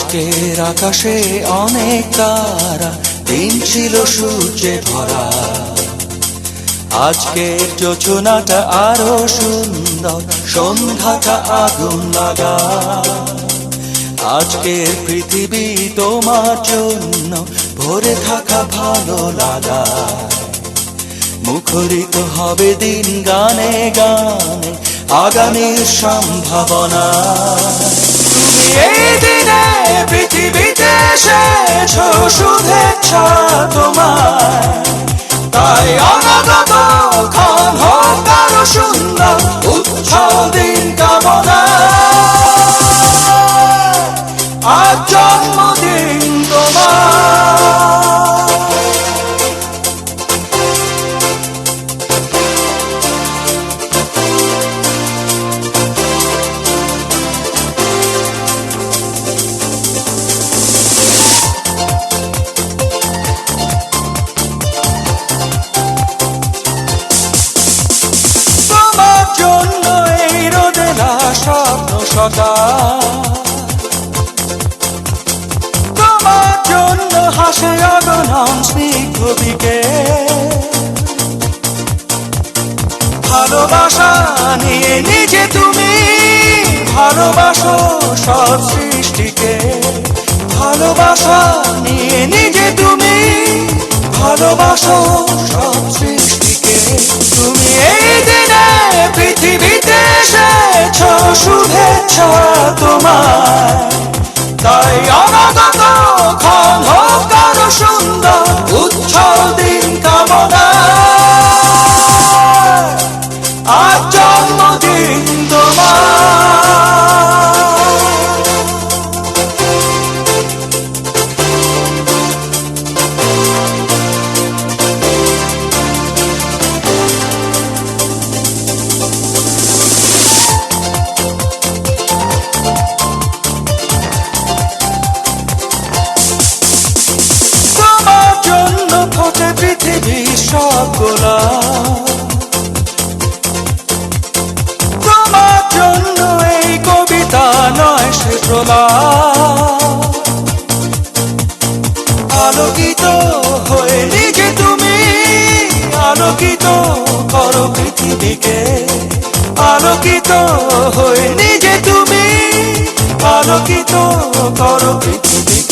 আজকের আকাশে অনেক তারা, দিন ছিল সূর্যে ভরা। আজকের যোজনাটা আরো সুন্দর, সন্ধ্যাটা আগুন লাগা। আজকের পৃথিবী তোমার জন্য ভরে থাকা ভালো লাগা। মুখরিত হবে দিন গানে গানে, আগামীর সম্ভাবনা। তুমি এই দিনে পৃথিবীতে এসেছো, শুভেচ্ছা তোমার। তাই অনাগত ক্ষণ হোক আরো সুন্দর, উৎসব দিন কামনা। আজ জন্মদিন তোমার। স্বপ্ন সদা তোমার জন্য হাসে অগণন স্নিগ্ধ বিকেল। ভালোবাসা নিয়ে নিজে তুমি ভালোবাসো সব সৃষ্টিকে। ভালোবাসা নিয়ে নিজে তুমি ভালোবাসো সব সৃষ্টিকে। তুমি এই দিনে পৃথিবীতে এসেছো, শুভেচ্ছা তোমার। তাই অনাগত ক্ষণ হোক আরো সুন্দর, উৎসব দিন কামনা। আজ জন্মদিন তোমার। পৃথিবীর সব গোলাপ, তোমার জন্য এই কবিতা নয় সে প্রলাপ। আলোকিত হয়ে নিজে তুমি আলোকিত করো পৃথিবীকে। আলোকিত হয়ে নিজে তুমি আলোকিত করো পৃথিবীকে।